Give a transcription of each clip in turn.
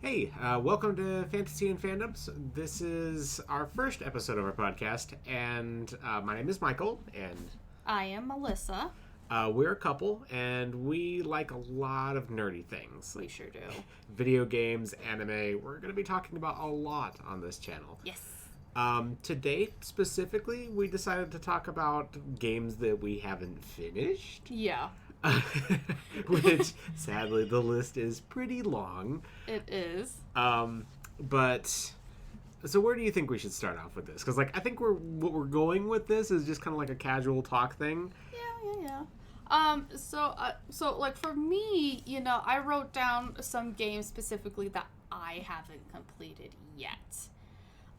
Hey, welcome to Fantasy and Fandoms. This is our first episode of our podcast, and my name is Michael, and I am Melissa. we're a couple, and we like a lot of nerdy things. We sure do. Video games, anime. We're going to be talking about a lot on this channel. Yes. Today, specifically, we decided to talk about games that we haven't finished. Yeah. Which, sadly, the list is pretty long. It is. But so where do you think we should start off with this? Because I think what we're going with this is just kind of like a casual talk thing. Yeah. So like for me, I wrote down some games specifically that I haven't completed yet.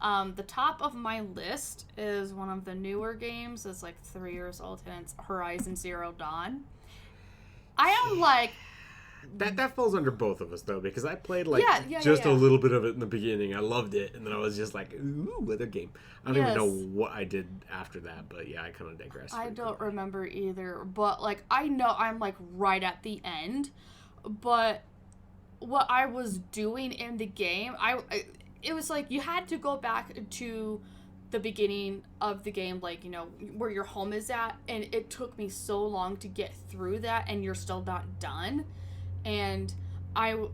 The top of my list is one of the newer games. It's like 3 years old, and it's Horizon Zero Dawn. I am like... That falls under both of us, though, because I played, a little bit of it in the beginning. I loved it, and then I was just like, ooh, other game. I don't even know what I did after that, but yeah, I kind of digressed. I don't remember either, but, I know I'm, right at the end, but what I was doing in the game, it was you had to go back to the beginning of the game, where your home is at, and it took me so long to get through that, and you're still not done. And I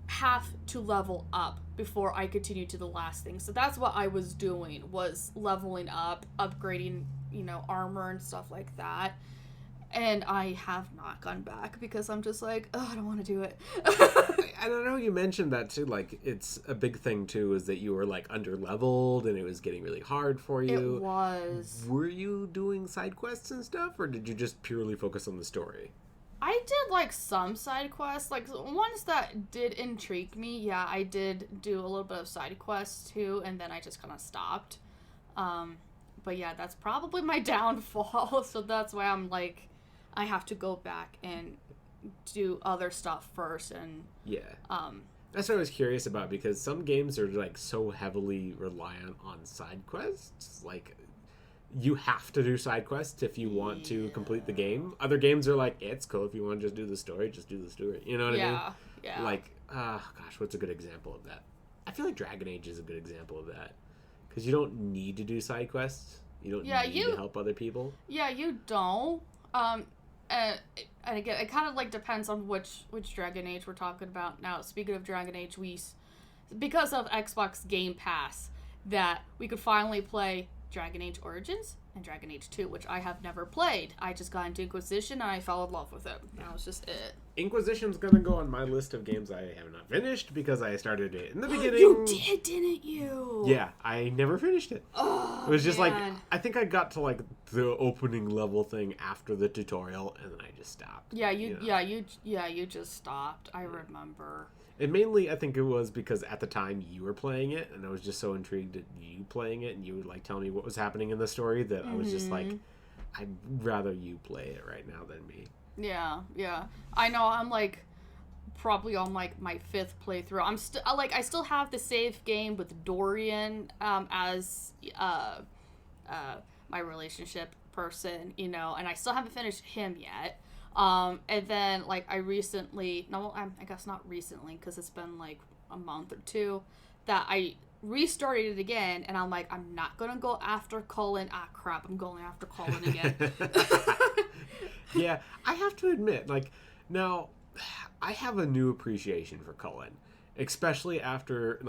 have to level up before I continue to the last thing. So that's what I was doing, was leveling up, upgrading, armor and stuff like that. And I have not gone back because I'm just I don't want to do it. I don't know, you mentioned that too. It's a big thing too, is that you were under-leveled and it was getting really hard for you. It was. Were you doing side quests and stuff, or did you just purely focus on the story? I did some side quests, ones that did intrigue me. Yeah, I did do a little bit of side quests too, and then I just kind of stopped. But yeah, that's probably my downfall. So that's why I'm I have to go back and do other stuff first. And yeah, that's what I was curious about, because some games are so heavily reliant on side quests. You have to do side quests if you want to complete the game. Other games are it's cool if you want to just do the story, just do the story. You know what I mean? Yeah. Gosh, what's a good example of that? I feel like Dragon Age is a good example of that, because you don't need to do side quests. You don't need to help other people. Yeah, you don't. And again, it kind of depends on which Dragon Age we're talking about. Now, speaking of Dragon Age, because of Xbox Game Pass, that we could finally play Dragon Age Origins and Dragon Age 2, which I have never played. I just got into Inquisition and I fell in love with it. That was just it. Inquisition's gonna go on my list of games I have not finished, because I started it in the beginning. You did, didn't you? Yeah, I never finised it. Oh, it was just man. I think I got to the opening level thing after the tutorial, and then I just stopped. Yeah, you just stopped. I remember. And mainly, I think it was because at the time you were playing it, and I was just so intrigued at you playing it, and you would telling me what was happening in the story, that I was just I'd rather you play it right now than me. Yeah. I know. I'm probably on my 5th playthrough. I'm still I still have the save game with Dorian as my relationship person, and I still haven't finished him yet. And then I recently, I guess not recently, because it's been a month or two, that I restarted it again, and I'm I'm not gonna go after Collin. Ah, crap, I'm going after Collin again. Yeah, I have to admit, now, I have a new appreciation for Collin. Especially after,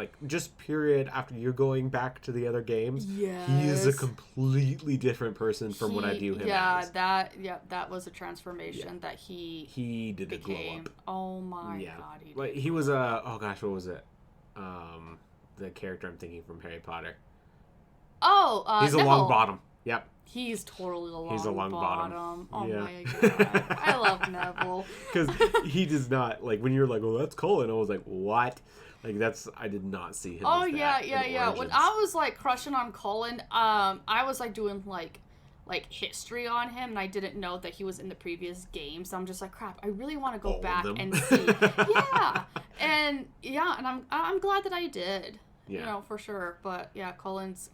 period, after you're going back to the other games. Yes. He is a completely different person from what I view him as. That was a transformation that he did became. A glow up. Oh my god, he did. He was oh gosh, what was it? The character I'm thinking from Harry Potter. Oh, he's Neville. a long bottom. Yep. He's totally a long, he's a long bottom. Oh yeah. my god. I love Neville. Because he does not, when you're oh, that's Collin, I was what? I did not see him Oh, as yeah. Origins. When I was, crushing on Collin, I was, doing, history on him, and I didn't know that he was in the previous game, so I'm just crap, I really want to go back and see. Yeah. And I'm glad that I did. Yeah. For sure. But, yeah, Collin's,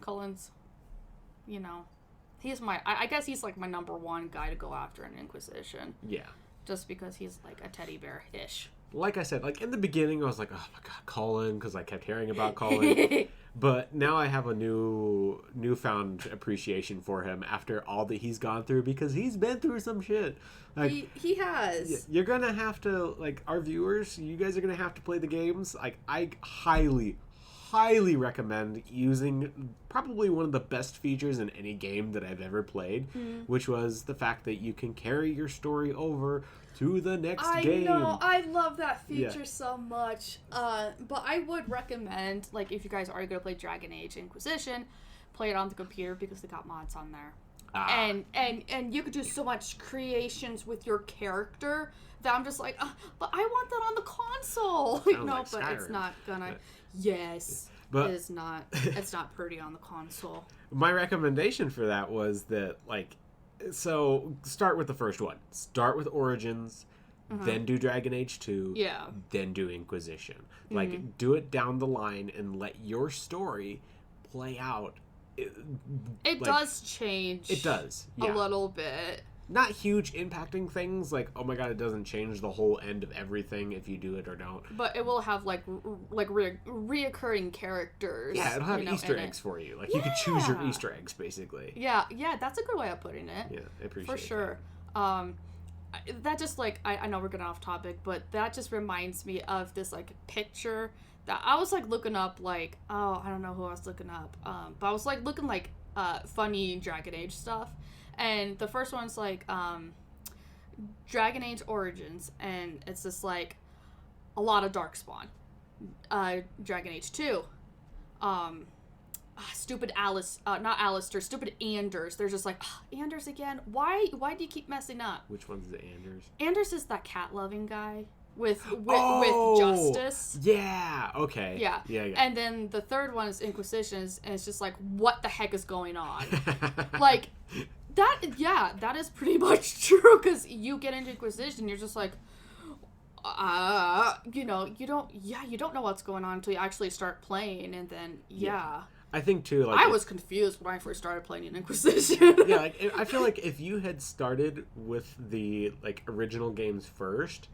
he's I guess he's my number one guy to go after in Inquisition. Yeah. Just because he's a teddy bear-ish. like I said, like in the beginning, I was like, oh my god, Collin, because I kept hearing about Collin. But now I have a newfound appreciation for him after all that he's gone through, because he's been through some shit. Like, he has. You're gonna have to, like, our viewers, you guys are gonna have to play the games. Like, I highly recommend using probably one of the best features in any game that I've ever played, which was the fact that you can carry your story over to the next game. I know, I love that feature so much. But I would recommend, like, if you guys are gonna play Dragon Age Inquisition, play it on the computer because they got mods on there. And you could do so much creations with your character that I'm just like, but I want that on the console. No, like but Skyrim. It's not gonna. Yes, but it's not. It's not pretty on the console. My recommendation for that was that, like, so start with the first one. Start with Origins, then do Dragon Age 2, then do Inquisition. Like, do it down the line and let your story play out. It does change. It does. A little bit. Not huge impacting things, like, oh my god, it doesn't change the whole end of everything if you do it or don't. But it will have, like reoccurring characters. Yeah, it'll have Easter eggs for you. Like, you could choose your Easter eggs, basically. Yeah, that's a good way of putting it. Yeah, I appreciate it. For sure. That just, like, I know we're getting off topic, but that just reminds me of this, like, picture that I was, like, looking up, like, I don't know who I was looking up, but I was, like, looking, like, funny Dragon Age stuff, and the first one's, like, Dragon Age Origins, and it's just, like, a lot of Darkspawn. Dragon Age 2, stupid not Alistair, stupid Anders. They're just like, Anders again? Why do you keep messing up? Which one's the Anders? Anders is that cat-loving guy with Justice. Yeah, okay. Yeah. Yeah. And then the third one is Inquisition, and it's just like, what the heck is going on? Like, that is pretty much true, because you get into Inquisition, you're just like, you don't know what's going on until you actually start playing, and then, I think, too, like... I was confused when I first started playing in Inquisition. Yeah, like, I feel like if you had started with the, like, original games first,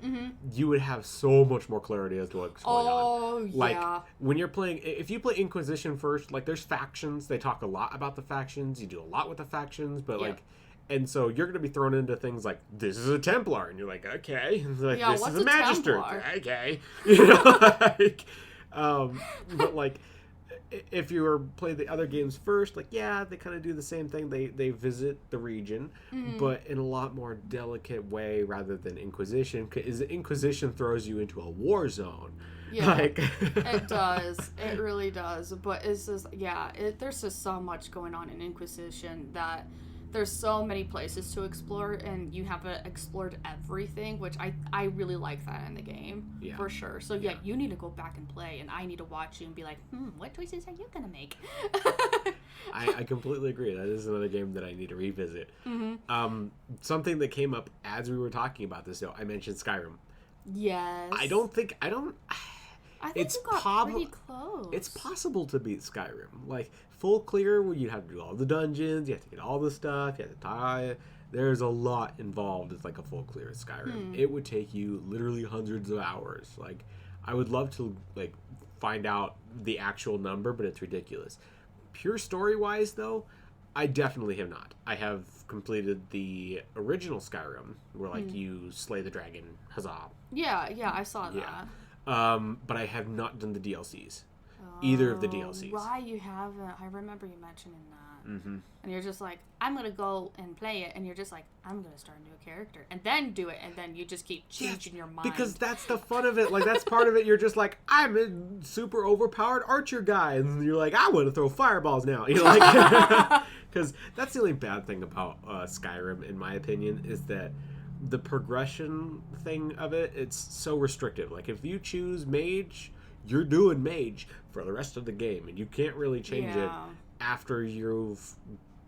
you would have so much more clarity as to what's going on. Like, when you're playing... If you play Inquisition first, like, there's factions. They talk a lot about the factions. You do a lot with the factions, but, like... And so you're going to be thrown into things like, this is a Templar. And you're like, okay. And like, this is a Magister. Okay. You know, like... but, like... If you were play the other games first, like, yeah, they kind of do the same thing. They visit the region, but in a lot more delicate way rather than Inquisition, because Inquisition throws you into a war zone. Yeah, like... It does. It really does. But it's just, there's just so much going on in Inquisition that there's so many places to explore, and you haven't explored everything, which I really like that in the game, for sure. So you need to go back and play, and I need to watch you and be like, what choices are you gonna make? I completely agree. That is another game that I need to revisit. Something that came up as we were talking about this, though, I mentioned Skyrim. Yes. I think you got pretty close. It's possible to beat Skyrim. Like, full clear, where you have to do all the dungeons, you have to get all the stuff, you have to tie. There's a lot involved with, like, a full clear of Skyrim. It would take you literally hundreds of hours. Like, I would love to, like, find out the actual number, but it's ridiculous. Pure story-wise, though, I definitely have not. I have completed the original Skyrim, where, like, you slay the dragon, huzzah. Yeah, I saw that. Yeah. But I have not done the DLCs. Either of the DLCs. Why you haven't? I remember you mentioning that. And you're just like, I'm going to go and play it. And you're just like, I'm going to start a new character. And then do it. And then you just keep changing your mind. Because that's the fun of it. Like, that's part of it. You're just like, I'm a super overpowered archer guy. And you're like, I want to throw fireballs now. You know, like, because that's the only bad thing about Skyrim, in my opinion, is that the progression thing of it, it's so restrictive. Like, if you choose mage, you're doing mage for the rest of the game, and you can't really change it after you've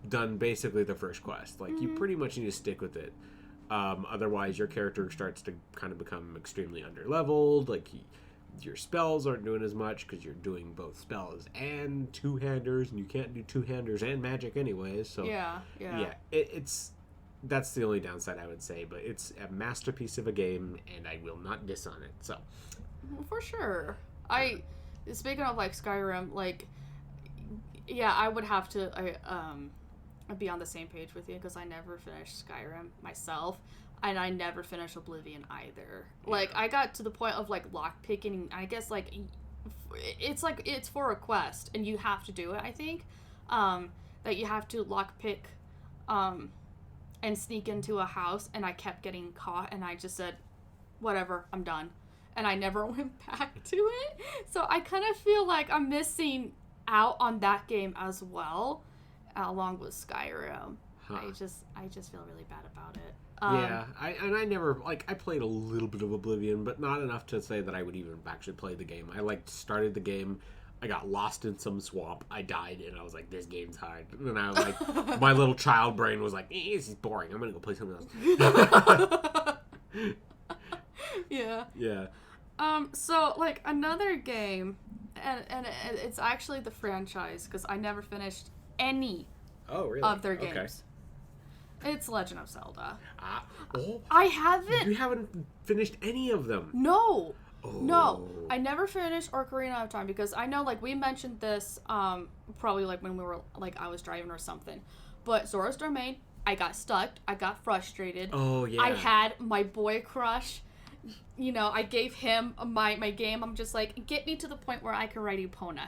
done basically the first quest. Like, you pretty much need to stick with it. Otherwise, your character starts to kind of become extremely underleveled. Like, your spells aren't doing as much because you're doing both spells and two-handers, and you can't do two-handers and magic anyways. So that's the only downside I would say. But it's a masterpiece of a game, and I will not diss on it. So, for sure. Speaking of like Skyrim, like, yeah, I would have to be on the same page with you because I never finished Skyrim myself, and I never finished Oblivion either. Like, I got to the point of like lock picking. I guess like it's for a quest, and you have to do it. I think that you have to lock pick and sneak into a house, and I kept getting caught, and I just said, whatever, I'm done. And I never went back to it. So I kind of feel like I'm missing out on that game as well, along with Skyrim. I just feel really bad about it. Yeah, I never, like, I played a little bit of Oblivion, but not enough to say that I would even actually play the game. I, like, started the game, I got lost in some swamp, I died, and I was like, this game's hard. And then I was like, my little child brain was like, this is boring, I'm gonna go play something else. Yeah. Yeah. So, like, another game, and it's actually the franchise, because I never finished any of their games. Okay. It's Legend of Zelda. I haven't... You haven't finished any of them? No. Oh. No. I never finished Ocarina of Time, because I know, like, we mentioned this, probably, like, when we were, like, I was driving or something. But Zora's Domain, I got stuck. I got frustrated. Oh, yeah. I had my boy crush. You know, I gave him my game. I'm just like, get me to the point where I can ride Epona.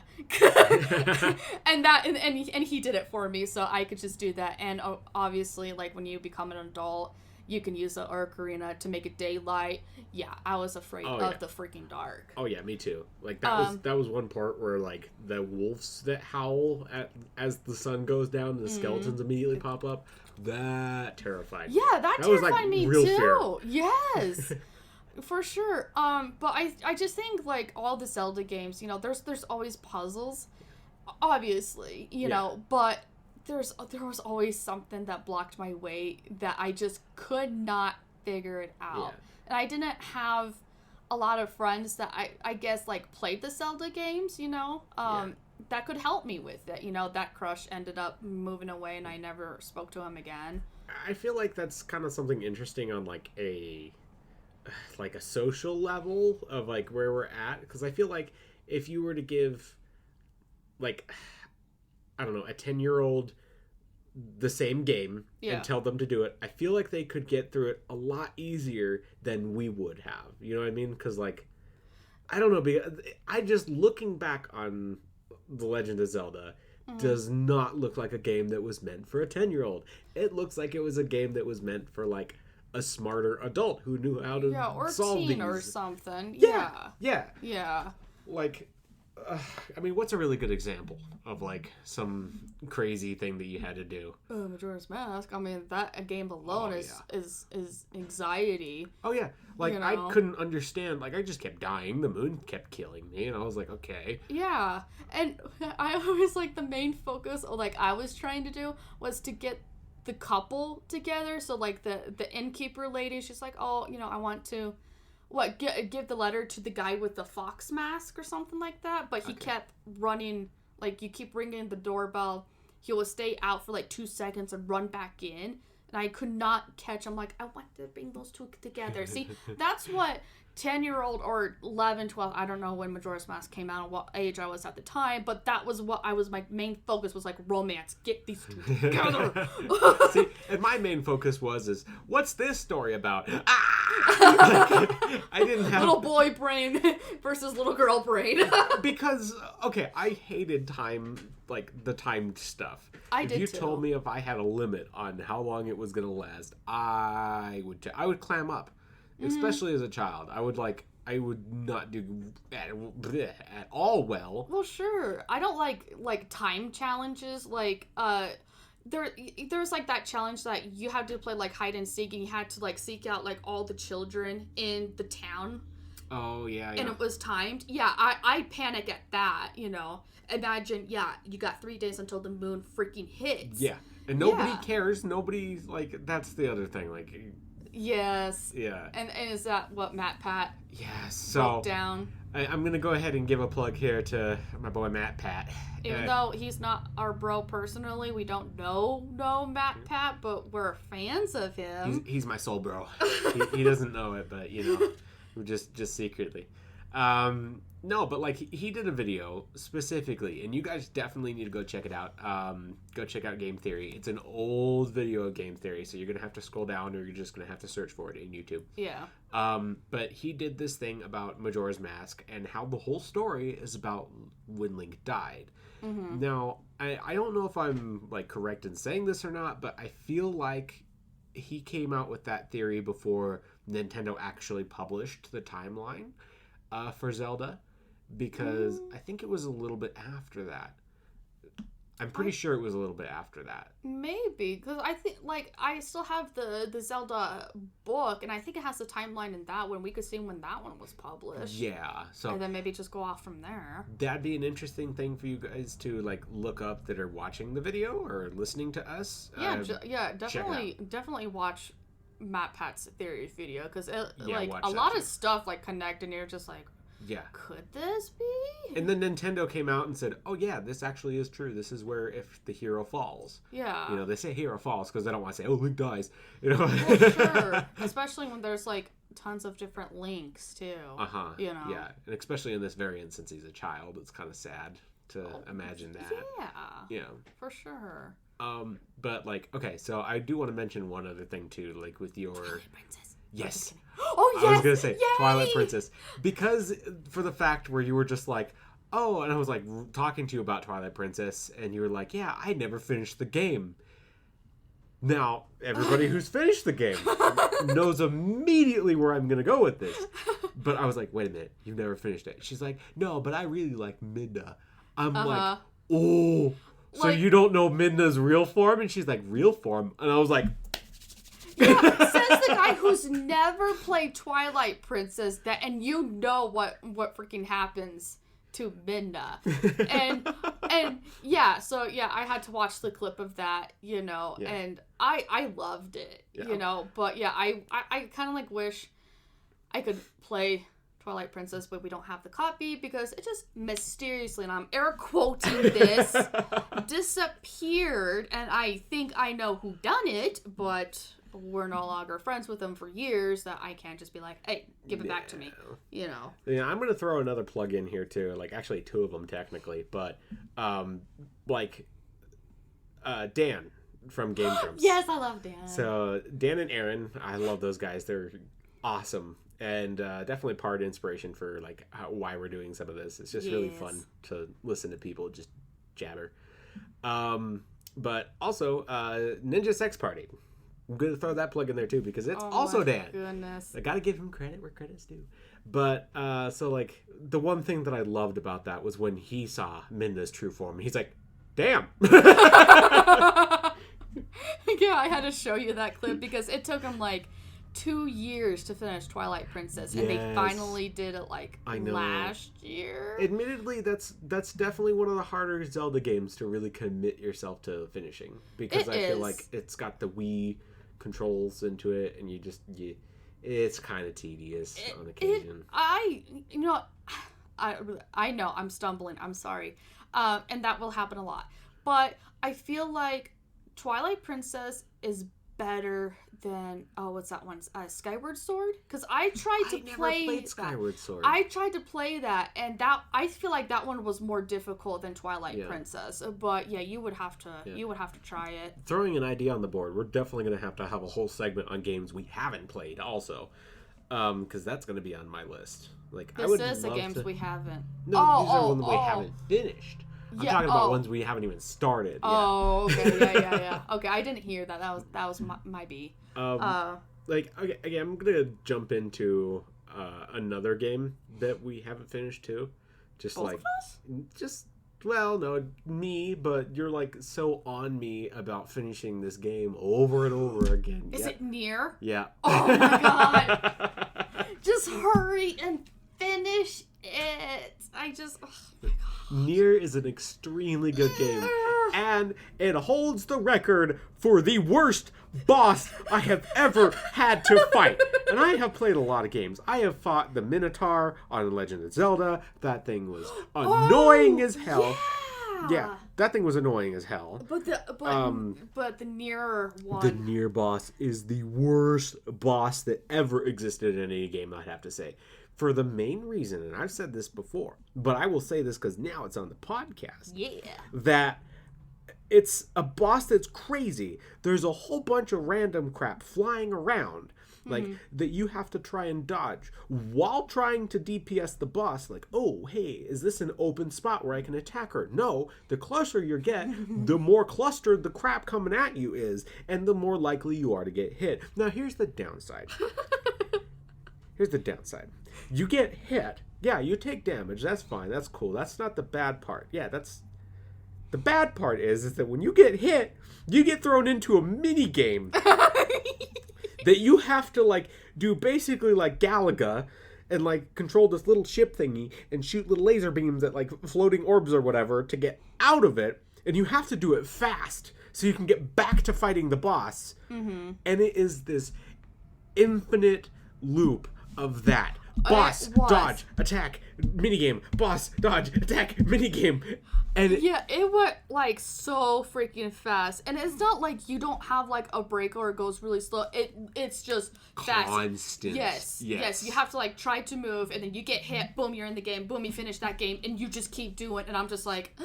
and he did it for me, so I could just do that. And obviously, like, when you become an adult, you can use the Ocarina to make it daylight. Yeah, I was afraid of the freaking dark. Oh yeah, me too. Like, that was one part where, like, the wolves that howl as the sun goes down and the skeletons immediately pop up. That terrified me. Yeah, that terrified was, like, me real too. Fear. Yes. For sure. But I just think, like, all the Zelda games, you know, there's always puzzles, obviously, you know, but there was always something that blocked my way that I just could not figure it out. Yeah. And I didn't have a lot of friends that I guess, like, played the Zelda games, you know, that could help me with it. You know, that crush ended up moving away and I never spoke to him again. I feel like that's kind of something interesting on, like, a social level of, like, where we're at, because I feel like if you were to give, like, I don't know, a 10-year-old the same game and tell them to do it, I feel like they could get through it a lot easier than we would have, you know what I mean? Because, like, I don't know, because I just, looking back on The Legend of Zelda, does not look like a game that was meant for a 10-year-old. It looks like it was a game that was meant for, like, a smarter adult who knew how to solve these. Or teen or something. Yeah. Like, I mean, what's a really good example of, like, some crazy thing that you had to do? Majora's Mask. I mean, that game alone is anxiety. Oh, yeah. Like, you know? I couldn't understand. Like, I just kept dying. The moon kept killing me. And I was like, okay. Yeah. And I always, like, the main focus, like, I was trying to do was to get the couple together. So, like, the innkeeper lady, she's like, oh, you know, I want to give the letter to the guy with the fox mask or something like that. But he kept running, like, you keep ringing the doorbell, he will stay out for like 2 seconds and run back in, and I could not catch him. Like, I want to bring those two together. See, that's what 10-year-old or 11, 12, I don't know when Majora's Mask came out and what age I was at the time, but that was what my main focus was, like, romance. Get these two together. See, and my main focus is, what's this story about? Like, I didn't have... Little boy brain versus little girl brain. Because, okay, I hated time, like, the timed stuff. If you told me if I had a limit on how long it was going to last, I would clam up. Especially as a child. I would not do at all well. Well, sure. I don't like time challenges. Like, there's like that challenge that you had to play, like, hide and seek, and you had to, like, seek out, like, all the children in the town. Oh, yeah. And it was timed. Yeah, I panic at that, you know. Imagine, you got 3 days until the moon freaking hits. Yeah. And nobody cares. Nobody, like, that's the other thing. Like... Yes. Yeah. And is that what Matpat so broke down? I'm gonna go ahead and give a plug here to my boy Matpat. Even though he's not our bro personally, we don't know Matpat, but we're fans of him. He's my soul bro. he doesn't know it, but just secretly. No, but like he did a video specifically, and you guys definitely need to go check it out. Go check out Game Theory. It's an old video of Game Theory, so you're gonna have to scroll down, or you're just gonna have to search for it in YouTube. Yeah. But he did this thing about Majora's Mask and how the whole story is about when Link died. Mm-hmm. Now, I don't know if I'm like correct in saying this or not, but I feel like he came out with that theory before Nintendo actually published the timeline for Zelda, because I think it was a little bit after that. I'm pretty sure it was a little bit after that. Maybe, because I think, like, I still have the Zelda book, and I think it has the timeline in that one. We could see when that one was published. Yeah, so and then maybe just go off from there. That'd be an interesting thing for you guys to, like, look up that are watching the video or listening to us. Yeah, definitely watch Matpat's theory video, because like a lot of stuff like connect, and you're just like, yeah, could this be? And then Nintendo came out and said, oh yeah, this actually is true. This is where if the hero falls. Yeah. They say hero falls because they don't want to say, oh, Link dies. Well, sure. Especially when there's like tons of different Links too. Yeah, and especially in this variant, since he's a child, it's kind of sad to imagine that. Yeah. For sure. But like, okay, so I do want to mention one other thing too, like with your Twilight Princess. Yes. Oh yes. I was gonna say Yay! Twilight Princess, because for the fact where you were just like, oh, and I was like talking to you about Twilight Princess, and you were like, yeah, I never finished the game. Now everybody who's finished the game knows immediately where I'm gonna go with this. But I was like, wait a minute, you've never finished it. She's like, no, but I really like Midna. I'm like, oh. So you don't know Midna's real form? And she's like, real form? And I was like... Yeah, says the guy who's never played Twilight Princess, that, and you know what freaking happens to Midna. And yeah, so yeah, I had to watch the clip of that, and I loved it, but yeah, I kind of like wish I could play Twilight Princess, but we don't have the copy because it just mysteriously, and I'm air quoting this, disappeared. And I think I know who done it, but we're no longer friends with them for years, that I can't just be like, hey, give it back to me, Yeah, I'm going to throw another plug in here too, like actually two of them technically, but Dan from Game Grumps. Yes, I love Dan. So Dan and Aaron, I love those guys. They're awesome. And definitely part inspiration for like why we're doing some of this. It's just really fun to listen to people just jabber. But also Ninja Sex Party. I'm going to throw that plug in there too, because it's also Dan. Goodness. I got to give him credit where credit's due. But so like the one thing that I loved about that was when he saw Midna's true form. He's like, damn. Yeah, I had to show you that clip because it took him like 2 years to finish Twilight Princess, and they finally did it like last year. Admittedly, that's definitely one of the harder Zelda games to really commit yourself to finishing, because I feel like it's got the Wii controls into it, and it's kind of tedious on occasion. I know I'm stumbling. I'm sorry, and that will happen a lot. But I feel like Twilight Princess is better than what's that one? Skyward Sword? Because I tried to play Skyward Sword. I tried to play that, and that I feel like that one was more difficult than Twilight Princess. But yeah, you would have to try it. Throwing an idea on the board, we're definitely going to have a whole segment on games we haven't played also, because that's going to be on my list. Like this is the games we haven't. No, these are the ones we haven't finished. I'm talking about ones we haven't even started. Oh, okay, yeah. Okay, I didn't hear that. That was my B. Okay, I'm gonna jump into another game that we haven't finished too. Just Both like, of us? No, me, but you're like so on me about finishing this game over and over again. Is it near? Yeah. Oh my god! Just hurry and finish it. Oh my god. Nier is an extremely good game. And it holds the record for the worst boss I have ever had to fight. And I have played a lot of games. I have fought the Minotaur on Legend of Zelda. That thing was annoying as hell. Yeah, that thing was annoying as hell. But the Nier one. The Nier boss is the worst boss that ever existed in any game, I'd have to say. For the main reason, and I've said this before, but I will say this because now it's on the podcast. Yeah. That it's a boss that's crazy. There's a whole bunch of random crap flying around. Like, that you have to try and dodge while trying to DPS the boss. Like, oh, hey, is this an open spot where I can attack her? No, the closer you get, the more clustered the crap coming at you is, and the more likely you are to get hit. Now, here's the downside. You get hit. Yeah, you take damage. That's fine. That's cool. That's not the bad part. Yeah, that's... The bad part is that when you get hit, you get thrown into a mini game that you have to, like, do basically like Galaga and, like, control this little ship thingy and shoot little laser beams at, like, floating orbs or whatever to get out of it. And you have to do it fast so you can get back to fighting the boss. And it is this infinite loop of that. Boss, dodge, attack, minigame. Boss, dodge, attack, minigame. And yeah, it went like so freaking fast, and it's not like you don't have like a break or it goes really slow. It's just fast. Constant. Yes. You have to like try to move, and then you get hit. Boom, you're in the game. Boom, you finish that game, and you just keep doing. And I'm just like,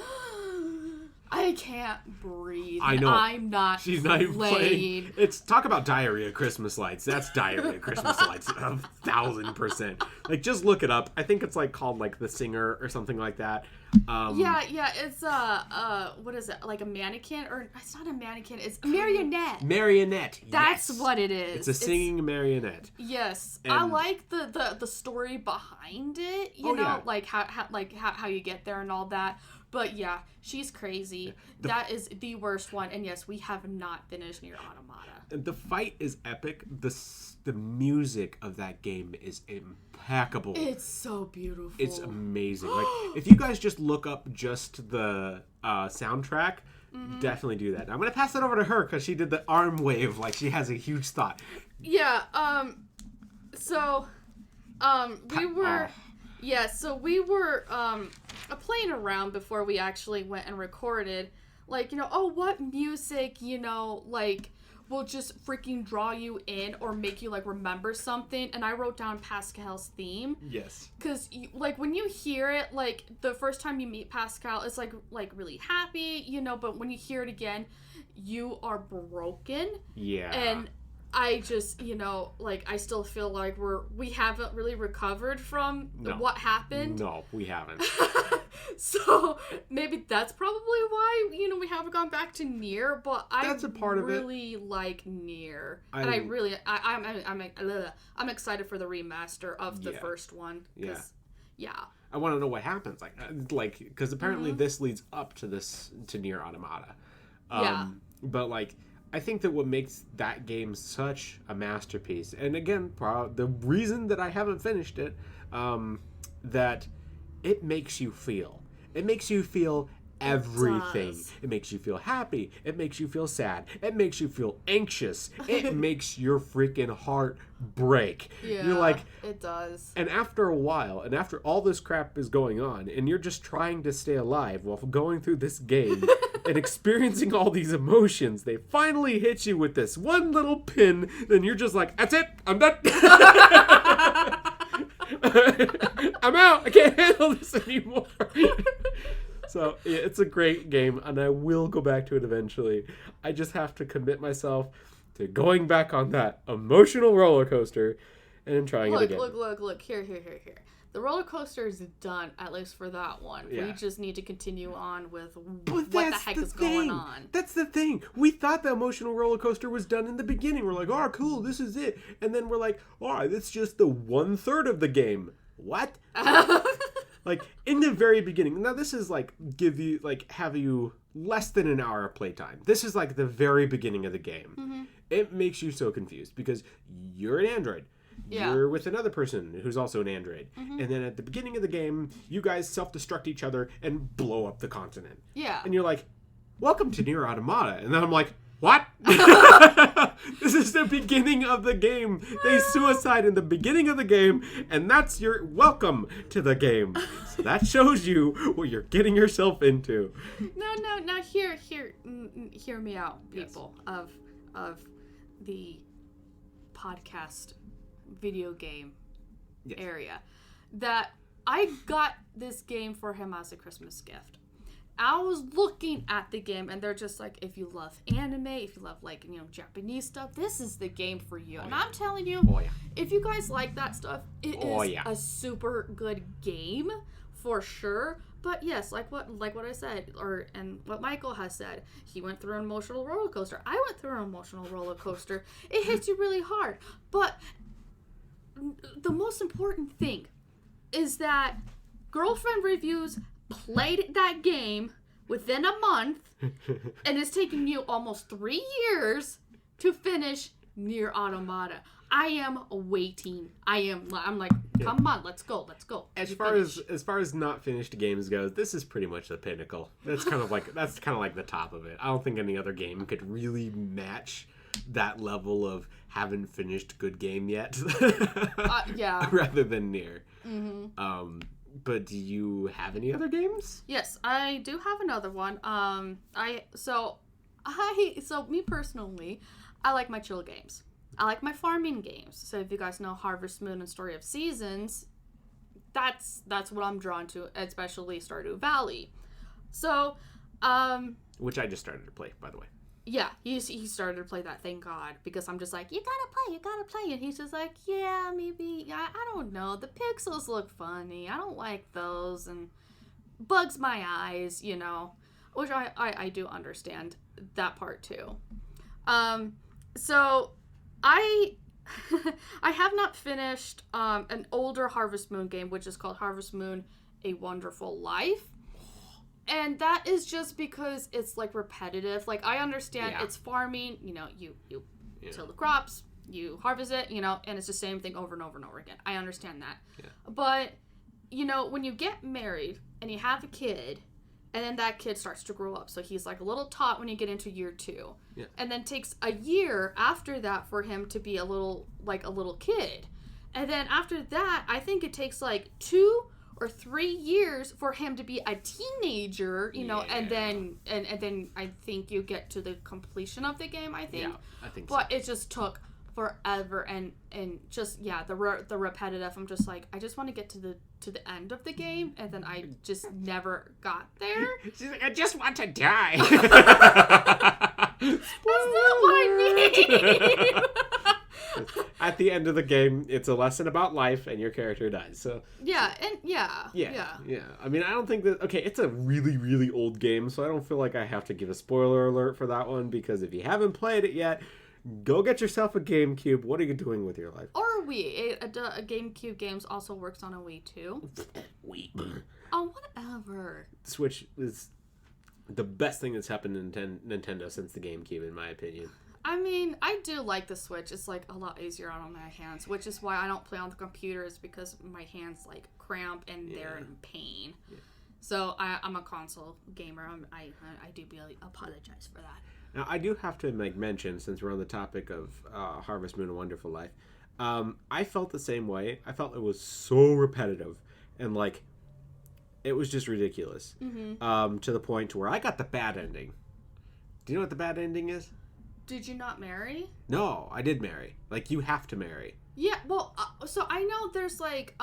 I can't breathe. I know. I'm not. She's not even playing. It's talk about diarrhea Christmas lights. That's diarrhea Christmas lights. 1,000%. Like, just look it up. I think it's like called like The Singer or something like that. Yeah, it's what is it? Like a mannequin, or it's not a mannequin. It's a marionette. Marionette. That's yes. what it is. It's a singing marionette. Yes, And I like the story behind it. You know, like how you get there and all that. But yeah, she's crazy. That is the worst one. And yes, we have not finished Nier Automata. The fight is epic. The music of that game is impeccable. It's so beautiful. It's amazing. Like, if you guys just look up just the soundtrack, definitely do that. I'm gonna pass it over to her because she did the arm wave like she has a huge thought. Yeah. We were. Yeah, so we were playing around before we actually went and recorded. Like, you know, oh, what music, you know, like, will just freaking draw you in or make you, like, remember something. And I wrote down Pascal's theme. Yes. Because, like, when you hear it, like, the first time you meet Pascal, it's, like really happy, you know, but when you hear it again, you are broken. Yeah. And I just, you know, like, I still feel like we haven't really recovered from what happened. No, we haven't. So maybe that's probably why, you know, we haven't gone back to Nier, but that's a part of it. Really like Nier. And I'm excited for the remaster of the first one. Yeah. I want to know what happens. Like, because apparently this leads up to Nier Automata. But, like, I think that what makes that game such a masterpiece, and again, the reason that I haven't finished it, that it makes you feel. It makes you feel everything. It makes you feel happy. It makes you feel sad. It makes you feel anxious. It makes your freaking heart break. Yeah, you're like, it does. And after a while, and after all this crap is going on, and you're just trying to stay alive while going through this game and experiencing all these emotions, they finally hit you with this one little pin, then you're just like, that's it, I'm done. I'm out. I can't handle this anymore. So, yeah, it's a great game, and I will go back to it eventually. I just have to commit myself to going back on that emotional roller coaster and trying it again. Look. Here. The roller coaster is done, at least for that one. Yeah. We just need to continue on with what the heck is going on. That's the thing. We thought the emotional roller coaster was done in the beginning. We're like, oh, cool, this is it. And then we're like, oh, that's just the 1/3 of the game. What? Like, in the very beginning. Now, this is like have you less than an hour of playtime. This is like the very beginning of the game. It makes you so confused because you're an android. Yeah. you're with another person who's also an android. Mm-hmm. And then at the beginning of the game, you guys self-destruct each other and blow up the continent. Yeah. And you're like, welcome to Nier Automata. And then I'm like, what? This is the beginning of the game. They suicide in the beginning of the game, and that's your welcome to the game. So that shows you what you're getting yourself into. No. Hear me out, people of the podcast video game area. That I got this game for him as a Christmas gift. I was looking at the game, and they're just like, if you love anime, if you love, like, you know, Japanese stuff, this is the game for you. And I'm telling you, if you guys like that stuff, it is a super good game, for sure. But yes, like what I said, and what Michael has said, he went through an emotional roller coaster. I went through an emotional roller coaster. It hits you really hard. But the most important thing is that Girlfriend Reviews played that game within a month, and it's taken you almost 3 years to finish Nier Automata. I am waiting. I'm like, come on, let's go. As far as not finished games goes, this is pretty much the pinnacle. That's kind of like the top of it. I don't think any other game could really match that level of haven't finished good game yet. Yeah. Rather than Nier. Mm-hmm. But do you have any other games? Yes, I do have another one. Me personally, I like my chill games. I like my farming games. So if you guys know Harvest Moon and Story of Seasons, that's what I'm drawn to, especially Stardew Valley. So, which I just started to play, by the way. Yeah, he started to play that, thank God, because I'm just like, you gotta play, and he's just like, yeah, maybe, I don't know, the pixels look funny, I don't like those, and bugs my eyes, you know, which I do understand that part too. So, I have not finished an older Harvest Moon game, which is called Harvest Moon: A Wonderful Life. And that is just because it's, like, repetitive. Like, I understand it's farming, you know, you till the crops, you harvest it, you know, and it's the same thing over and over and over again. I understand that. Yeah. But, you know, when you get married and you have a kid, and then that kid starts to grow up. So he's, like, a little tot when you get into year 2. Yeah. And then takes a year after that for him to be a little kid. And then after that, I think it takes, like, 2 or 3 years for him to be a teenager, you know, and then I think you get to the completion of the game, I think. Yeah, I think so. But it just took forever, and just, the repetitive, I'm just like, I just want to get to the end of the game, and then I just never got there. She's like, I just want to die. That's not what I mean. At the end of the game, it's a lesson about life, and your character dies. So yeah. I mean, I don't think that. Okay, it's a really, really old game, so I don't feel like I have to give a spoiler alert for that one, because if you haven't played it yet, go get yourself a GameCube. What are you doing with your life? Or a Wii. A GameCube games also works on a Wii too. Wii. Oh, whatever. Switch is the best thing that's happened to Nintendo since the GameCube, in my opinion. I mean, I do like the Switch. It's, like, a lot easier on my hands, which is why I don't play on the computers, because my hands, like, cramp and they're in pain. Yeah. So I'm a console gamer. I do really apologize for that. Now, I do have to make mention, since we're on the topic of Harvest Moon: A Wonderful Life, I felt the same way. I felt it was so repetitive, and, like, it was just ridiculous. Mm-hmm. To the point where I got the bad ending. Do you know what the bad ending is? Did you not marry? No, I did marry. Like, you have to marry. Yeah, well, so I know there's, like,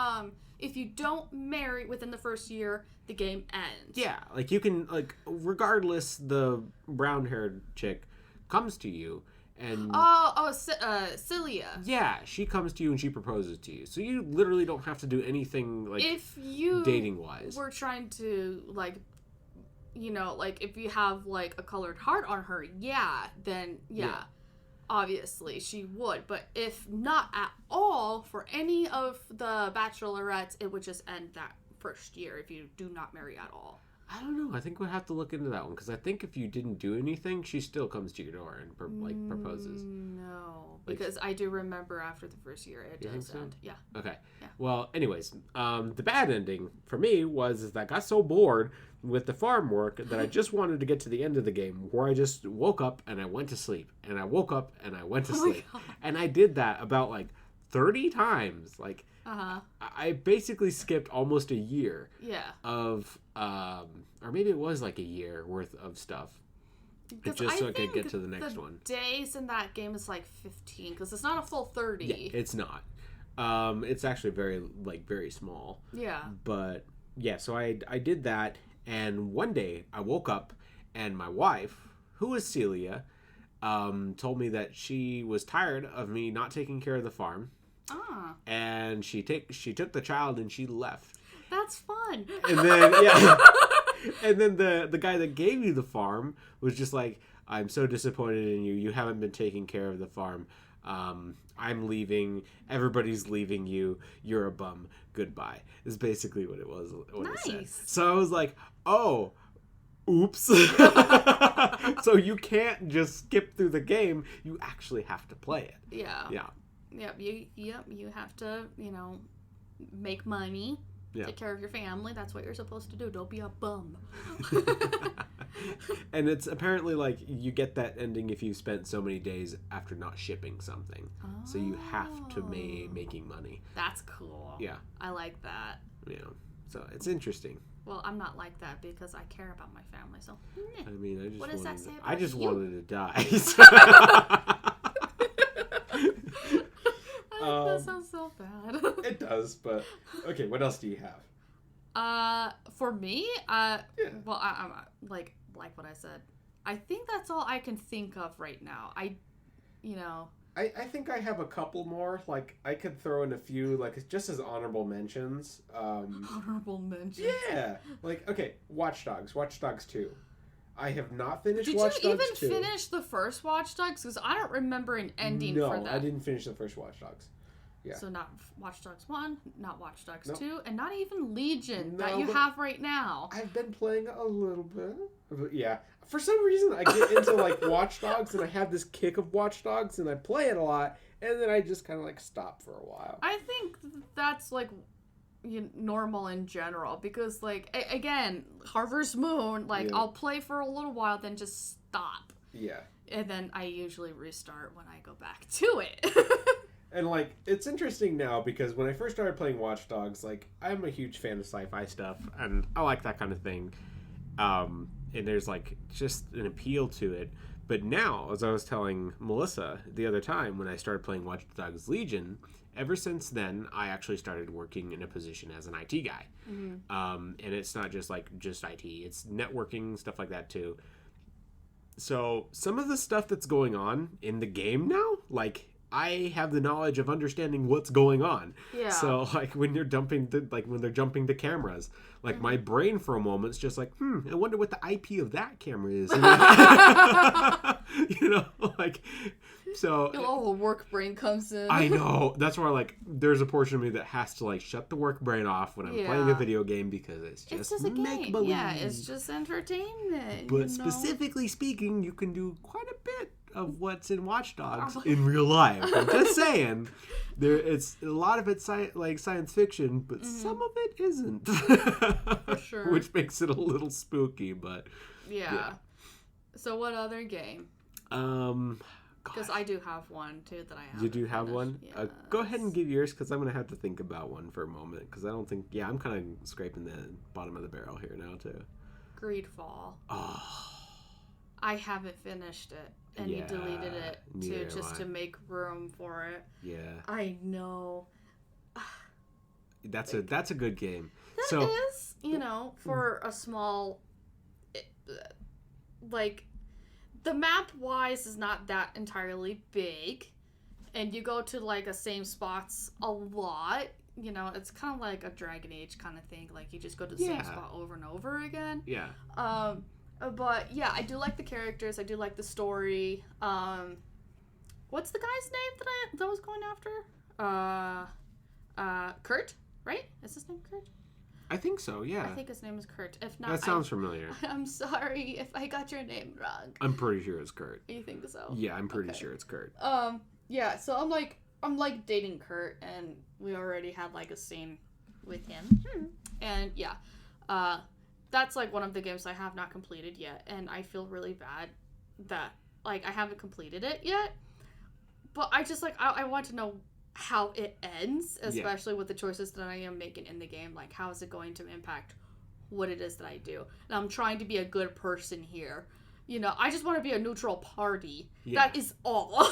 if you don't marry within the first year, the game ends. Yeah, like, you can, like, regardless, the brown-haired chick comes to you, and... Celia. Yeah, she comes to you and she proposes to you. So you literally don't have to do anything, like, if you dating-wise. We're trying to, like... You know, like, if you have, like, a colored heart on her, then obviously she would. But if not at all, for any of the bachelorettes, it would just end that first year if you do not marry at all. I don't know. I think we'll have to look into that one because I think if you didn't do anything, she still comes to your door and proposes. No, because I do remember after the first year it does end. Yeah. Okay. Yeah. Well, anyways, the bad ending for me was that I got so bored with the farm work that I just wanted to get to the end of the game where I just woke up and I went to sleep and I woke up and I went to sleep and I did that about like 30 times. Like. I basically skipped almost a year of or maybe it was like a year worth of stuff just so I could get to the next one. Days in that game is like 15 because it's not a full 30. Yeah, it's not. It's actually very small. Yeah. But yeah, so I did that, and one day I woke up and my wife, who is Celia, told me that she was tired of me not taking care of the farm. And she took the child and she left. That's fun. And then and then the guy that gave you the farm was just like, I'm so disappointed in you. You haven't been taking care of the farm. I'm leaving. Everybody's leaving you. You're a bum. Goodbye. Is basically what it was. It said. So I was like, oh. Oops. So you can't just skip through the game. You actually have to play it. Yeah. Yeah. Yep, you have to, make money, take care of your family. That's what you're supposed to do. Don't be a bum. And it's apparently like you get that ending if you spent so many days after not shipping something. Oh. So you have to making money. That's cool. Yeah. I like that. Yeah. So it's interesting. Well, I'm not like that because I care about my family. So, I mean, what does that say about I just you? wanted to die. That sounds so bad. It does, but okay. What else do you have? For me, well, I'm like what I said. I think that's all I can think of right now. I think I have a couple more. Like I could throw in a few, like just as honorable mentions. Honorable mentions. Yeah. Like okay, Watchdogs 2. I have not finished Watch Dogs 2. Did you even 2. finish the first Watch Dogs? Because I don't remember an ending for that. No, I didn't finish the first Watch Dogs. Yeah. So not Watch Dogs 1, not Watch Dogs 2, and not even Legion that you have right now. I've been playing a little bit. But yeah. For some reason, I get into like Watch Dogs, and I have this kick of Watch Dogs, and I play it a lot, and then I just kind of like stop for a while. I think that's like normal in general because like again Harvest Moon I'll play for a little while then just stop and then I usually restart when I go back to it. And like it's interesting now because when I first started playing Watch Dogs, like I'm a huge fan of sci-fi stuff and I like that kind of thing, and there's like just an appeal to it. But now, as I was telling Melissa the other time when I started playing Watch Dogs Legion, ever since then, I actually started working in a position as an IT guy. Mm-hmm. And it's not just IT. It's networking, stuff like that too. So some of the stuff that's going on in the game now, like I have the knowledge of understanding what's going on. Yeah. So like when you're when they're jumping the cameras, like my brain for a moment's just like, I wonder what the IP of that camera is. So the work brain comes in. I know. That's why like there's a portion of me that has to like shut the work brain off when I'm playing a video game because it's just a make game. believe. Yeah, it's just entertainment. But specifically speaking, you can do quite a bit of what's in Watch Dogs in real life. I'm just saying, it's a lot of it's science fiction, but some of it isn't. For sure. Which makes it a little spooky, but yeah. So what other game? Because I do have one too that I have. You do have finished. one? Yes. Go ahead and give yours because I'm going to have to think about one for a moment because I don't think. Yeah, I'm kind of scraping the bottom of the barrel here now too. Greedfall. Oh. I haven't finished it. And you deleted it to make room for it. Yeah. I know. That's a good game. That is, for a small, the map wise is not that entirely big, and you go to a same spots a lot. It's kind of like a Dragon Age kind of thing. Like you just go to the same spot over and over again. Yeah. But yeah, I do like the characters. I do like the story. What's the guy's name that I was going after? Kurt, right? Is his name Kurt? I think so, yeah. I think his name is Kurt. If not, That sounds familiar. I'm sorry if I got your name wrong. I'm pretty sure it's Kurt. You think so? Yeah, I'm pretty sure it's Kurt. Yeah, so I'm like dating Kurt, and we already had like a scene with him. And yeah, that's like one of the games I have not completed yet, and I feel really bad that like I haven't completed it yet. But I just like I want to know how it ends, especially with the choices that I am making in the game. Like, how is it going to impact what it is that I do? And I'm trying to be a good person here. You know, I just want to be a neutral party. Yeah. That is all.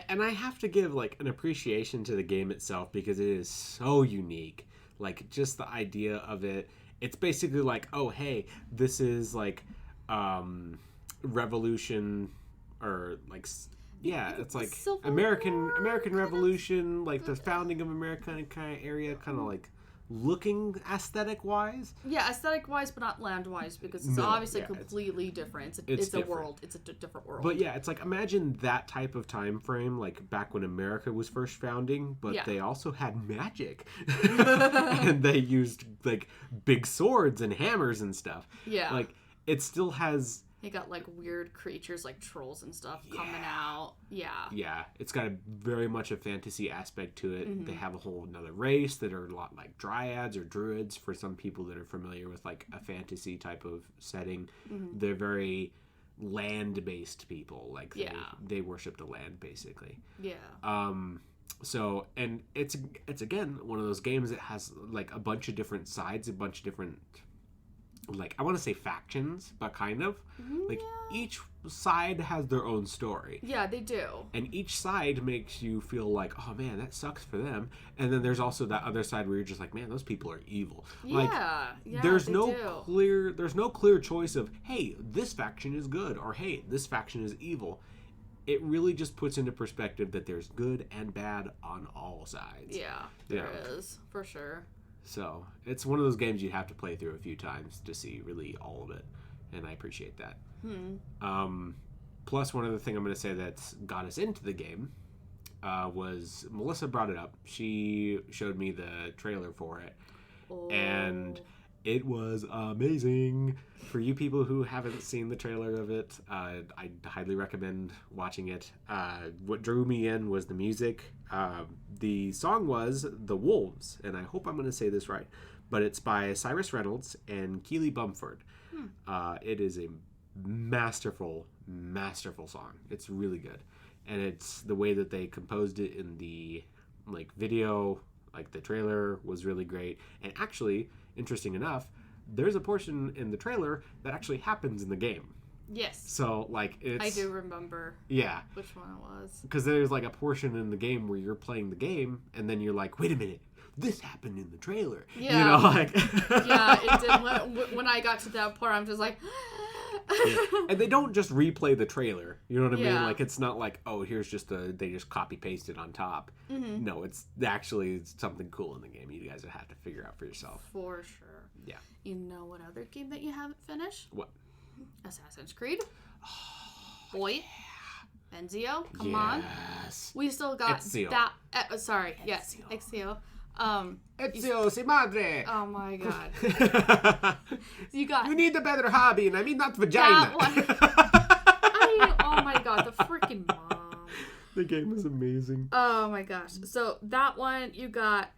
And I have to give, like, an appreciation to the game itself because it is so unique. Like, just the idea of it. It's basically like, oh, hey, this is, like, revolution or, like... Yeah, it's like American Revolution, like the founding of America kind of area, kind of like looking aesthetic-wise. Yeah, aesthetic-wise, but not land-wise, because it's obviously completely different. It's a different world. It's a different world. But yeah, it's like, imagine that type of time frame, like back when America was first founding, but they also had magic. And they used, like, big swords and hammers and stuff. Yeah. Like, it still has... They got, like, weird creatures like trolls and stuff coming out. Yeah. Yeah. It's got very much a fantasy aspect to it. They have a whole another race that are a lot like dryads or druids for some people that are familiar with, like, a fantasy type of setting. They're very land-based people. Like, they worship the land, basically. Yeah. So, and it's again, one of those games that has, like, a bunch of different sides, a bunch of different... like, I want to say factions, but kind of. Like, each side has their own story. Yeah, they do. And each side makes you feel like, oh man, that sucks for them. And then there's also that other side where you're just like, man, those people are evil. Yeah, like, there's no clear choice of, hey, this faction is good, or hey, this faction is evil. It really just puts into perspective that there's good and bad on all sides. Yeah, there is, for sure. So, it's one of those games you have to play through a few times to see really all of it. And I appreciate that. Plus, one other thing I'm going to say that's got us into the game was Melissa brought it up. She showed me the trailer for it. And it was amazing. For you people who haven't seen the trailer of it, I highly recommend watching it. What drew me in was the music. The song was The Wolves, and I hope I'm going to say this right, but it's by Cyrus Reynolds and Keely Bumford. It is a masterful song. It's really good. And it's the way that they composed it in the, like, video, like, the trailer was really great. And actually, interesting enough, there's a portion in the trailer that actually happens in the game. Yes. So, like, it's... I do remember. Yeah. Which one it was. Because there's, like, a portion in the game where you're playing the game, and then you're like, wait a minute, this happened in the trailer. Yeah. You know, like... Yeah, it did. When I got to that part, I'm just like... Yeah. And they don't just replay the trailer. You know what I mean? Like, it's not like, oh, here's just they just copy-paste it on top. No, it's actually something cool in the game. You guys have to figure out for yourself. For sure. Yeah. You know what other game that you haven't finished? What? Assassin's Creed. Boy. Yeah. Enzio. Come on. We still got Ezio. that. Sorry. Yes. Ezio. Ezio, si madre. Oh my god. You need a better hobby, and I mean not vagina. That one. Oh my god, the freaking mom. The game is amazing. Oh my gosh. So that one, you got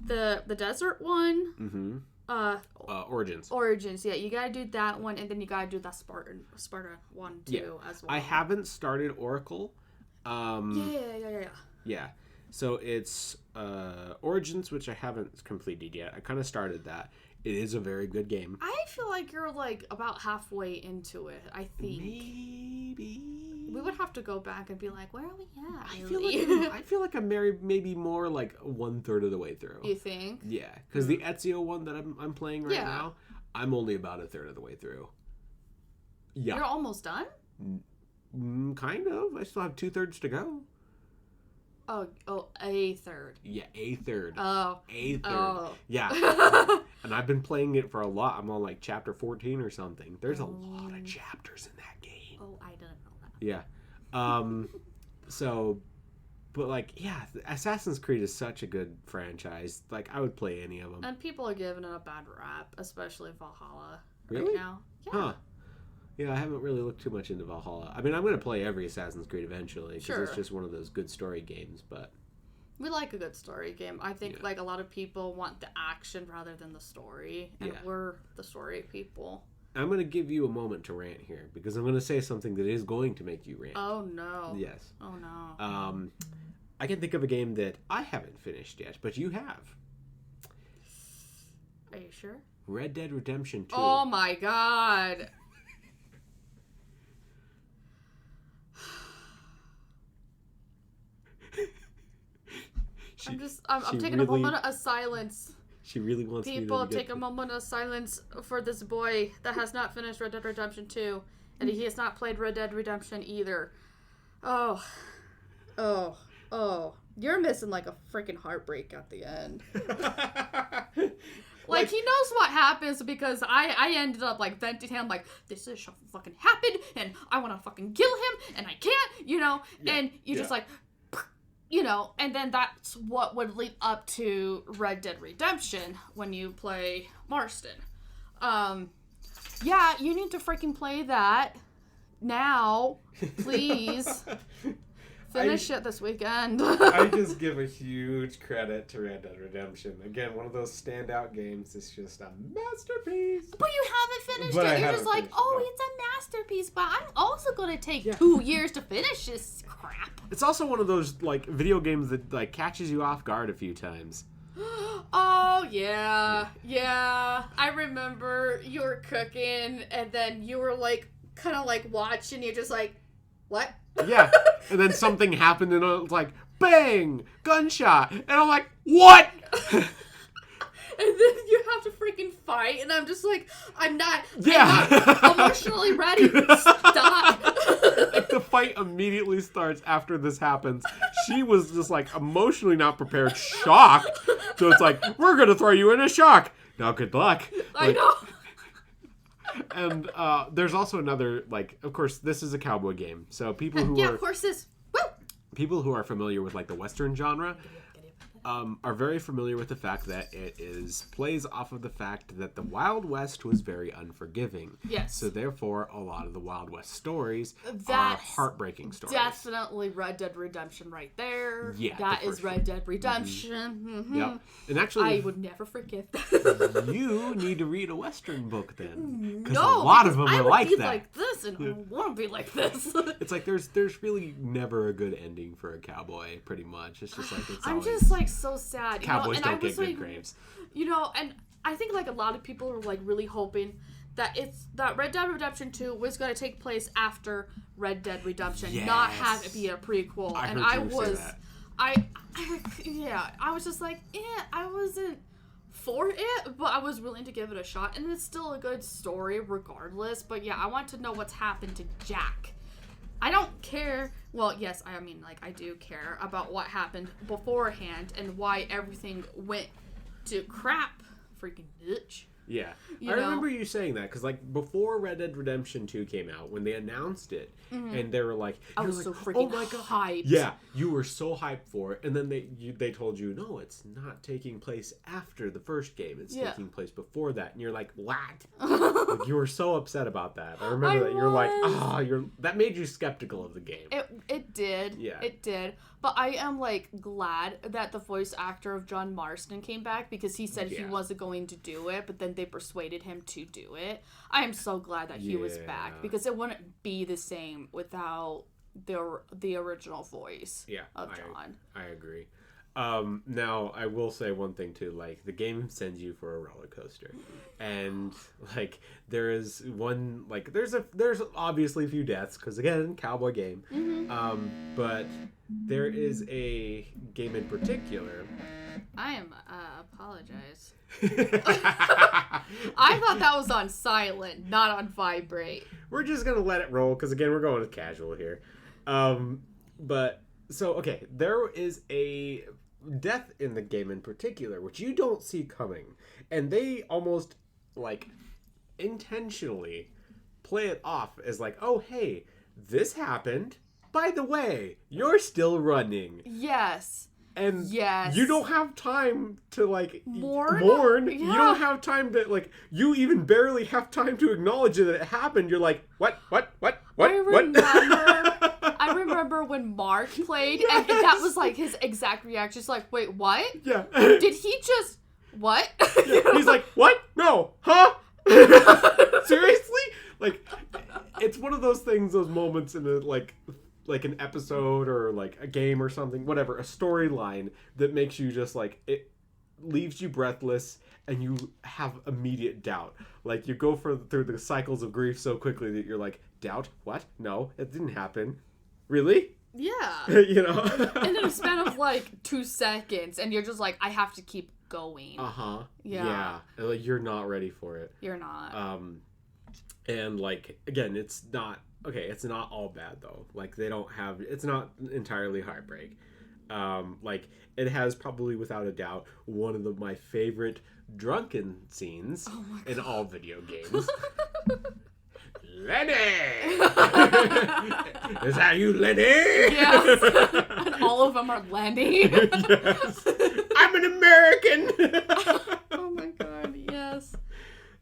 the desert one. Origins, yeah. You gotta do that one, and then you gotta do the Sparta one too as well. I haven't started Oracle. Yeah. So it's Origins, which I haven't completed yet. I kind of started that. It is a very good game. I feel like you're like about halfway into it. I think maybe we would have to go back and be like, where are we at? I feel like I'm maybe more like 1/3 of the way through. You think? Yeah, because the Ezio one that I'm playing right now, I'm only about 1/3 of the way through. Yeah, you're almost done. Kind of. I still have 2/3 to go. Oh, a third. Yeah, a third. Oh. A third. Oh. Yeah. And I've been playing it for a lot. I'm on like chapter 14 or something. There's a lot of chapters in that game. Oh, I didn't know that. Yeah. So But, like, yeah, Assassin's Creed is such a good franchise. Like, I would play any of them. And people are giving it a bad rap, especially Valhalla Really? right now. Yeah. Huh. Yeah, I haven't really looked too much into Valhalla. I mean, I'm going to play every Assassin's Creed eventually, because it's just one of those good story games, but... We like a good story game. I think, like, a lot of people want the action rather than the story, and we're the story people. I'm going to give you a moment to rant here, because I'm going to say something that is going to make you rant. Oh, no. Yes. Oh, no. I can think of a game that I haven't finished yet, but you have. Are you sure? Red Dead Redemption 2. Oh, my God. I'm taking a moment of silence. She really wants People, take a moment of silence for this boy that has not finished Red Dead Redemption 2. And he has not played Red Dead Redemption either. Oh. You're missing, like, a freaking heartbreak at the end. Like, he knows what happens because I ended up, like, venting him, like, this is fucking happened, and I want to fucking kill him, and I can't, you know? Yeah. And you just, like... You know, and then that's what would lead up to Red Dead Redemption when you play Marston. Yeah, you need to freaking play that now, please. Finish it this weekend. I just give a huge credit to Red Dead Redemption. Again, one of those standout games. It's just a masterpiece. But you haven't finished it. You're just like, it's a masterpiece, but I'm also going to take 2 years to finish this crap. It's also one of those, like, video games that, like, catches you off guard a few times. Oh, yeah. I remember you were cooking, and then you were, like, kind of, like, watching. You're just like, what? Yeah. And then something happened, and it was like, bang! Gunshot! And I'm like, what? And then you have to freaking fight, and I'm just like, I'm not emotionally ready. Stop. Like, the fight immediately starts after this happens. She was just, like, emotionally not prepared, shocked. So it's like, we're gonna throw you in a shock. Now, good luck. I know. And there's also another, like, of course, this is a cowboy game. So people who are... of course this. Woo! People who are familiar with, like, the Western genre... are very familiar with the fact that it plays off of the fact that the Wild West was very unforgiving. Yes. So therefore, a lot of the Wild West stories are heartbreaking stories. Definitely Red Dead Redemption right there. Yeah. That is Red Dead Redemption. Mm-hmm. Yep. And actually... I would never forget that. You need to read a Western book then. Because a lot of them are like that. I would be like this, and I want to be like this. It's like there's really never a good ending for a cowboy, pretty much. It's just like I'm just like so sad. Cowboys don't get good graves. You know, and I think like a lot of people are like really hoping that Red Dead Redemption 2 was going to take place after Red Dead Redemption, not have it be a prequel. I was just like, I wasn't for it, but I was willing to give it a shot, and it's still a good story regardless. But yeah, I want to know what's happened to Jack. I don't care. Well, yes, I mean, like, I do care about what happened beforehand and why everything went to crap. Freaking bitch. Yeah. I remember you saying that, because, like, before Red Dead Redemption 2 came out, when they announced it, and they were like... I was so freaking hyped. Yeah, you were so hyped for it, and then they told you, no, it's not taking place after the first game, it's taking place before that, and you're like, what? Like, you were so upset about that. I remember that. You're like, that made you skeptical of the game. It did. Yeah. It did. But I am, like, glad that the voice actor of John Marston came back, because he said he wasn't going to do it, but then they persuaded him to do it. I am so glad that he was back, because it wouldn't be the same without the original voice of John. I agree. Now, I will say one thing, too. Like, the game sends you for a roller coaster. And, like, there is one... Like, there's obviously a few deaths, because, again, cowboy game. Mm-hmm. But there is a game in particular... I apologize. I thought that was on silent, not on vibrate. We're just going to let it roll, because, again, we're going with casual here. But... So, okay, there is a death in the game in particular, which you don't see coming. And they almost, like, intentionally play it off as like, oh, hey, this happened, by the way, you're still running. Yes. And yes. you don't have time to, like, mourn. Yeah. You don't have time to, like, you even barely have time to acknowledge that it happened. You're like, what? I remember when Mark played, and that was, like, his exact reaction. Just like, wait, what? Yeah. Did he just, what? Yeah. He's like, what? No. Huh? Seriously? Like, it's one of those things, those moments in a, like an episode or like a game or something, whatever, a storyline that makes you just like, it leaves you breathless and you have immediate doubt. Like, you go through the cycles of grief so quickly that you're like, doubt? What? No, it didn't happen. Really? Yeah. You know? And in a span of like 2 seconds, and you're just like, I have to keep going. Uh-huh. Yeah. Like, you're not ready for it. You're not. And like, again, it's not all bad though. Like, it's not entirely heartbreak. Like, it has probably without a doubt one of my favorite drunken scenes in all video games. Lenny! Is that you, Lenny? Yes. And all of them are Lenny. Yes. I'm an American! Oh my god, yes.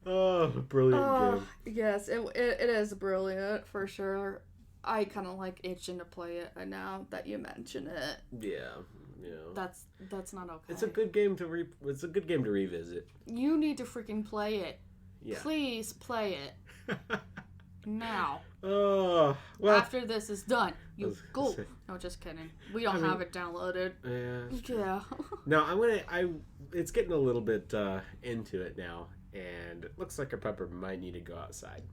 Oh, brilliant game. Yes, it is brilliant, for sure. I kind of like itching to play it now that you mention it. Yeah. That's not okay. It's a good game to revisit. You need to freaking play it. Yeah. Please play it. Now. Well. After this is done, you go. No, just kidding. We don't have it downloaded. Yeah. No, it's getting a little bit into it now, and it looks like our pupper might need to go outside.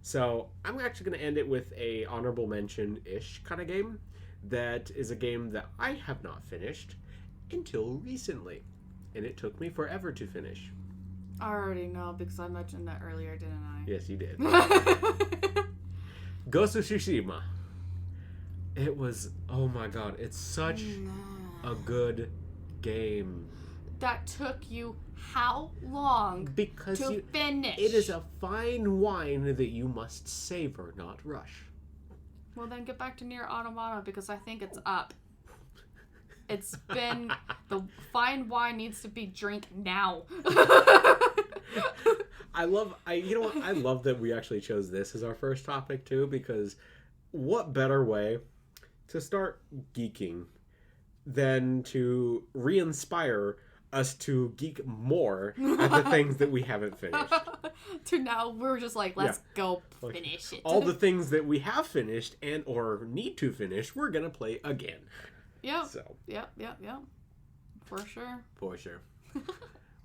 So I'm actually going to end it with a honorable mention-ish kind of game that is a game that I have not finished until recently, and it took me forever to finish. I already know because I mentioned that earlier, didn't I? Yes, you did. Ghost of Tsushima. It was, oh my god, it's such a good game. That took you how long to finish? It is a fine wine that you must savor, not rush. Well, then get back to Nier Automata because I think it's up. It's been... The fine wine needs to be drink now. I love that we actually chose this as our first topic too, because what better way to start geeking than to re-inspire us to geek more at the things that we haven't finished. To now we're just like, let's go finish it. All the things that we have finished and or need to finish, we're gonna play again. Yep. So. Yep. For sure.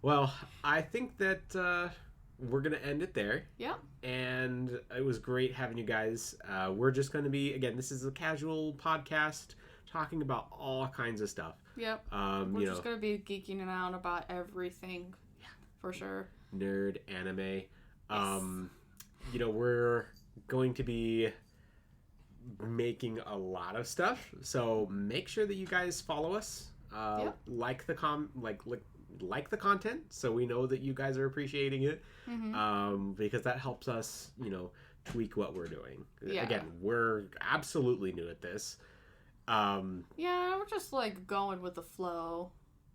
Well, I think that we're gonna end it there. Yep. And it was great having you guys. We're just gonna be, again, this is a casual podcast talking about all kinds of stuff. Yep. We're just gonna be geeking out about everything. Yeah. For sure. Nerd, anime. Yes. We're going to be making a lot of stuff, so make sure that you guys follow us. Like the content, so we know that you guys are appreciating it. Mm-hmm. Because that helps us, tweak what we're doing. Yeah. Again, we're absolutely new at this. We're just like going with the flow.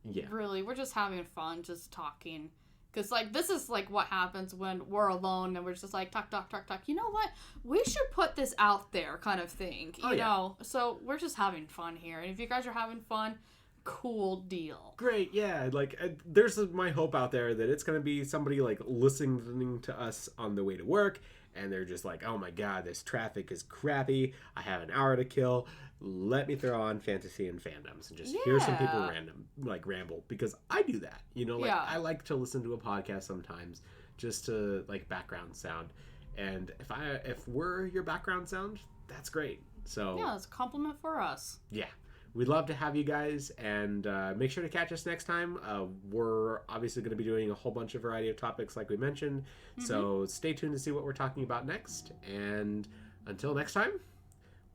Yeah. Really, we're just having fun, just talking. Because, this is, what happens when we're alone and we're just talk. You know what? We should put this out there kind of thing, you know? So, we're just having fun here. And if you guys are having fun, cool deal. Great, yeah. There's my hope out there that it's going to be somebody, listening to us on the way to work, and they're just like, oh my god, this traffic is crappy. I have an hour to kill. Let me throw on fantasy and fandoms and just hear some people ramble, because I do that. I like to listen to a podcast sometimes just to background sound, and if we're your background sound, that's great. So it's a compliment for us. Yeah, we'd love to have you guys, and make sure to catch us next time. We're obviously going to be doing a whole bunch of variety of topics like we mentioned, so stay tuned to see what we're talking about next, and until next time,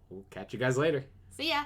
we'll catch you guys later. See ya!